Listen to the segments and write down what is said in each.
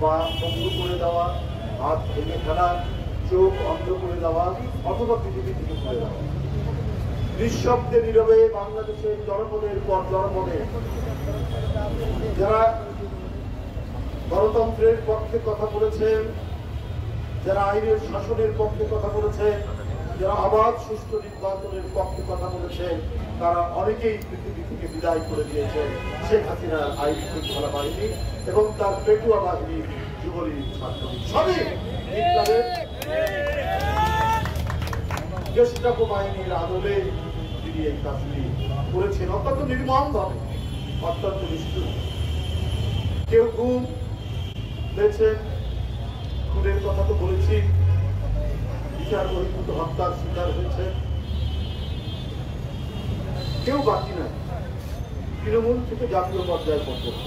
পা বন্ধ করে দেওয়া, হাত ভেঙে ফেলা, চোখ অন্ধ করে দেওয়া অথবা পৃথিবী থেকে তুলে দেওয়া। নিঃশব্দে নীরবে বাংলাদেশের জনপদের পর জনপদে যারা গণতন্ত্রের পক্ষে কথা বলেছেন, যারা আইনের শাসনের পক্ষে কথা বলেছেন, যারা অবাধ সুষ্ঠু নির্বাচনের পক্ষে কথা বলেছেন, তারা অনেকেই পৃথিবী থেকে বিদায় করে দিয়েছেন শেখ হাসিনার আইন শৃঙ্খলা বাহিনী এবং তার পেটুয়া বাহিনী, যুবলীগ, ছাত্রলীগ সবই বিপ্লবের গেস্টাপো বাহিনীর আদলে তিনি এই কাজটি করেছেন অত্যন্ত নির্মমভাবে, অত্যন্ত নিষ্ঠুর। কেউ গুম হয়েছেন, খুনের কথা তো বলেছি, বিচার বহির্ভূত হত্যার শিকার হয়েছে, কেউ বাকি নাই। তৃণমূল থেকে জাতীয় পর্যায়ে পর্যন্ত,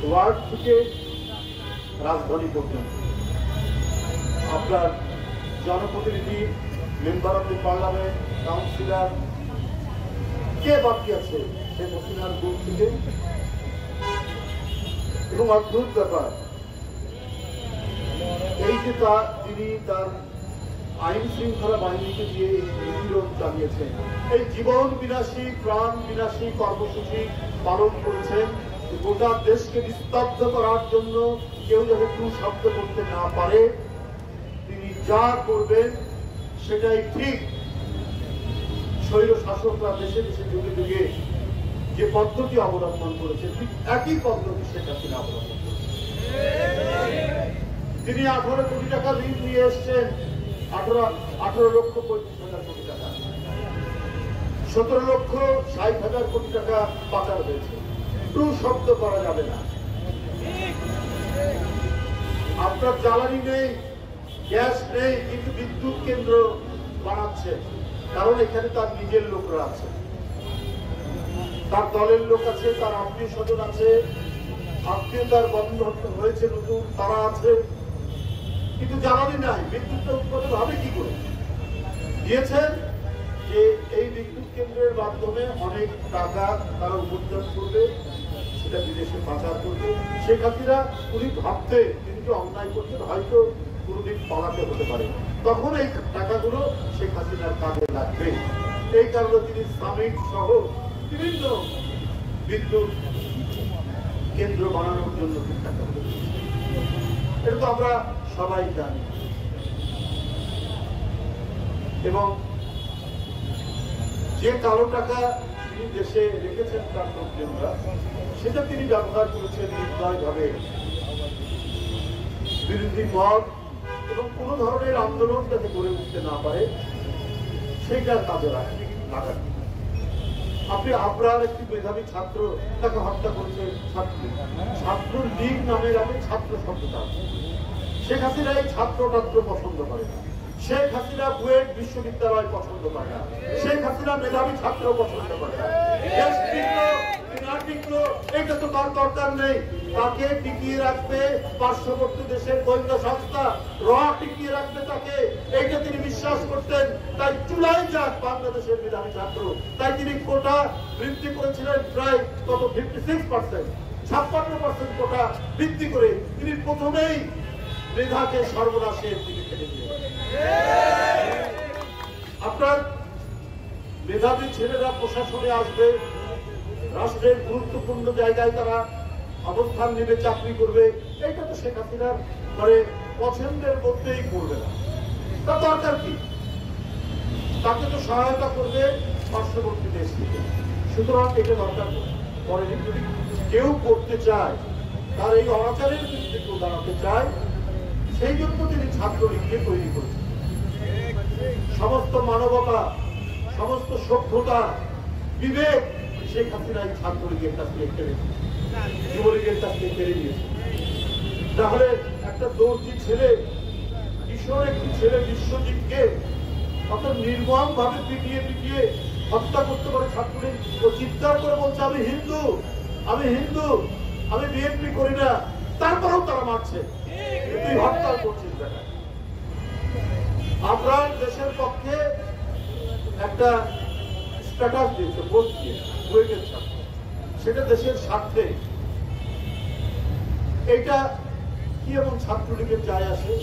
ওয়ার্ড থেকে রাজধানী পর্যন্ত, আপনার জনপ্রতিনিধি, member of the parliament, councillor, কে বাকি আছে শেখ হাসিনার গুম থেকে? এবং অদ্ভুত ব্যাপার, এই যে তিনি তার আইন শৃঙ্খলা বাহিনীকে দিয়ে এই বিরোধ চালিয়েছেন, এই জীবন বিনাশী, প্রাণ বিনাশী কর্মসূচি পালন করেছেন গোটা দেশকে নিস্তব্ধ করার জন্য। কেউ যাতে কোনো শব্দ করতে না পারে, তিনি যা করবেন সেটাই ঠিক। স্বৈর শাসকরা দেশে দেশে যুগে যুগে যে পদ্ধতি অবলম্বন করেছে, ঠিক একই পদ্ধতি শেখ হাসিনা অবলম্বন করেছে। তিনি 18 কোটি টাকা ঋণ নিয়ে এসছেন, 18,35,000 কোটি টাকা, 17,60,000 কোটি টাকা পাচার হয়েছে। টু শব্দ করা যাবে না। আপনার জ্বালানি নেই, গ্যাস নেই, কিন্তু বিদ্যুৎ কেন্দ্র বানাচ্ছে, কারণ এখানে তার নিজের লোকরা আছে, তার দলের লোক আছে, তার আত্মীয় স্বজন আছে, আত্মীয়তার বন্ধন হয়েছে নতুন, তারা আছে, কিন্তু জ্বালানি নাই। বিদ্যুৎটা উৎপাদন হবে কি করে? দিয়েছেন যে এই বিদ্যুৎ কেন্দ্রের মাধ্যমে অনেক টাকা তারা উপার্জন করবে, সেটা বিদেশে পাচার করবে। শেখ হাসিনা উনি ভাবতে তিনি যে অন্যায় করছেন, হয়তো কোনোদিন পালাতে হতে পারে, তখন এই টাকাগুলো শেখ হাসিনার কাজে লাগবে। এই কারণে তিনি শ্রমিক সহ বিভিন্ন বিদ্যুৎ কেন্দ্র বানানোর জন্য টাকা দিয়েছেন। এটা তো আমরা সবাই জানি। এবং যে কালো টাকা তিনি দেশে রেখেছেন তার লোকজনরা, সেটা তিনি ব্যবহার করেছেন নির্দয়ভাবে বিরোধী মত এবং কোন ধরনের আন্দোলন যাতে গড়ে উঠতে না পারে সেইটার কাজে লাগান। আপনি আপনার একটি মেধাবী ছাত্র, তাকে হত্যা করেছে ছাত্রলীগ নামের আমি ছাত্র শব্দটা আছে। শেখ হাসিনা এই ছাত্রটা পছন্দ করে না, শেখ হাসিনা বুয়েট বিশ্ববিদ্যালয় পছন্দ করে না, শেখ হাসিনা মেধাবী ছাত্র পছন্দ করে না। এটা তো তার দরকার নেই, তাকে টিকিয়ে রাখবে পার্শ্ববর্তী দেশের গোয়েন্দা সংস্থা, টিকিয়ে রাখবে তাকে, এইটা তিনি বিশ্বাস করতেন। তাই চুলাই যাক বাংলাদেশের মেধাবী ছাত্র, তাই তিনি কোটা বৃদ্ধি করেছিলেন প্রায় কত 56%, 56% কোটা বৃদ্ধি করে তিনি প্রথমেই মেধাকে সর্বনাশের দিকে ফেলে দিলেন। আপনার মেধাবী ছেলেরা প্রশাসনে আসবে, রাষ্ট্রের গুরুত্বপূর্ণ জায়গায় তারা অবস্থান নেবে, চাকরি করবে, এইটা তো শেখ হাসিনার মানে পছন্দের মধ্যেই করবে না। তার দরকার কি? তাকে তো সহায়তা করবে পার্শ্ববর্তী দেশ থেকে। সুতরাং এটা দরকার পরে যদি কেউ করতে চায়, তার এই অনাচারের বিরুদ্ধে কেউ দাঁড়াতে চায়, সেই জন্য তিনি ছাত্রলীগকে তৈরি করেছেন। সমস্ত মানবতা, সমস্ত সভ্যতা, বিবেক শেখ হাসিনা এই ছাত্রলীগের কাছ থেকে কেড়ে, যুবলীগের কাছ থেকে কেড়ে নিয়েছে। তাহলে একটা দর্জি ছেলে, কিশোর একটি ছেলে বিশ্বজিৎকে অত নির্মম ভাবে পিটিয়ে পিটিয়ে হত্যা করতে পারে ছাত্রলীগ। ও চিৎকার করে বলছে আমি হিন্দু, আমি হিন্দু, আমি বিএনপি করি না, তারপরেও তারা মারছে, তুই হত্যা করছিস। দেখা আপনার দেশের পক্ষে একটা স্ট্যাটাস দিয়েছে, পোস্ট দিয়ে, বুয়েটের ছাত্র, সেটা দেশের স্বার্থে। এইটা কি এমন ছাত্রলীগের যায় আসে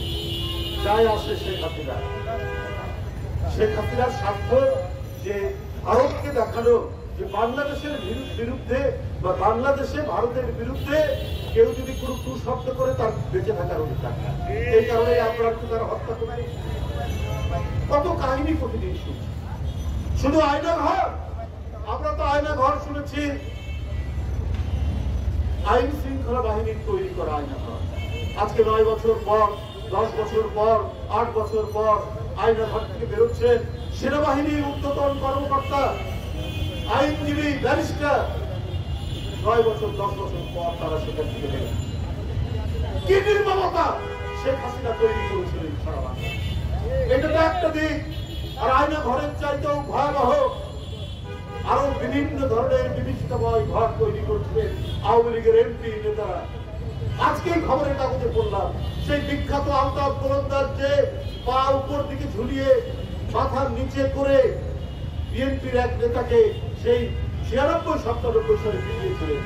শেখ হাসিনার স্বার্থ যে ভারতকে দেখানো যে বাংলাদেশের বিরুদ্ধে বা বাংলাদেশে ভারতের বিরুদ্ধে কেউ যদি কোনো কুশব্দ করে তার বেঁচে থাকার অধিকার, এই কারণে আমরা তারা হত্যা করি। কত কাহিনী প্রতিদিন শুনছি, শুধু আয়না ঘর। আমরা তো আয়না ঘর শুনেছি আইন শৃঙ্খলা বাহিনীর তৈরি করা আয়না ঘর। আজকে 9 বছর পর, 10 বছর পর, 8 বছর পর আয়না ঘর থেকে বেরোচ্ছেন সেনাবাহিনীর ঊর্ধ্বতন কর্মকর্তা, আইনজীবী, ব্যারিস্টার। 9 বছর 10 বছর পর তারা সেখান থেকে বেরোন। কি নির্মমতা শেখ হাসিনা তৈরি করেছিলেন সারা বাংলা। এটা তো একটা দিক। আর আয়না ঘরের চাইতেও ভয়াবহ আরো বিভিন্ন ধরনের বিভীষিকাময় ঘর তৈরি করছিলেন আওয়ামী লীগের এমপি নেতারা। আজকে খবরের কাগজে পড়লাম সেই বিখ্যাত আলতাফ গোলন্দাজ যে পা উপর দিকে ঝুলিয়ে মাথার নিচে করে বিএনপির এক নেতাকে সেই 96-97 সালে পিটিয়েছিলেন।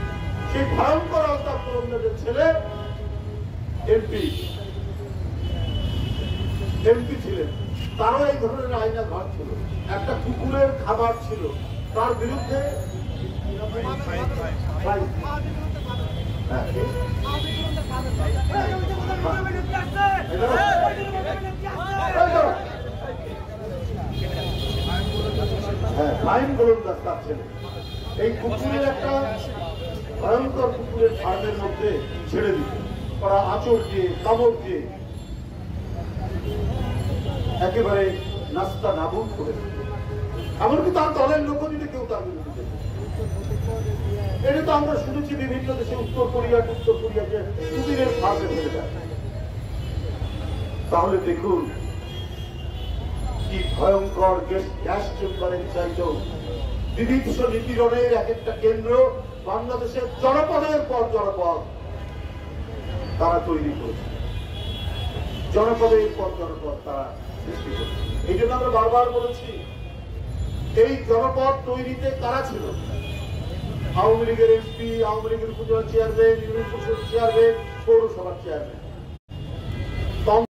সেই ভয়ঙ্কর আলতাফ গোলন্দাজের ছেলে এমপি ছিলেন। তারও এই ধরনের আয়না ঘর ছিল। একটা কুকুরের খাবার ছিল, তার বিরুদ্ধে আইন গোলন্দাজ তার ছেলে। এই কুকুরের একটা ভয়ঙ্কর কুকুরের ফার্মের মধ্যে ছেড়ে দিত, ওরা আঁচড় দিয়ে কামড় দিয়ে একেবারে নাস্তা নাবুদ করে দিত। এমনকি তার দলের লোক যদি কেউ তার বিরুদ্ধে। এটা তো আমরা শুনেছি বিভিন্ন দেশে, উত্তর কোরিয়াকে কুমিরের ফাঁসে ফেলে দেয়। তাহলে দেখুন কি ভয়ঙ্কর গ্যাস চেম্বারের চাইতেও বিভৎস নিপীড়নের এক একটা কেন্দ্র বাংলাদেশের জনপদের পর জনপদ তারা তৈরি করেছে। জনপদের পর জনপদ তারা সৃষ্টি করেছে। এই জন্য আমরা বারবার বলেছি এই জনপদ তৈরিতে কারা ছিল? আওয়ামী লীগের এমপি, আওয়ামী লীগের উপজেলা চেয়ারম্যান, ইউনিয়ন পরিষদ চেয়ারম্যান, পৌরসভার চেয়ারম্যান।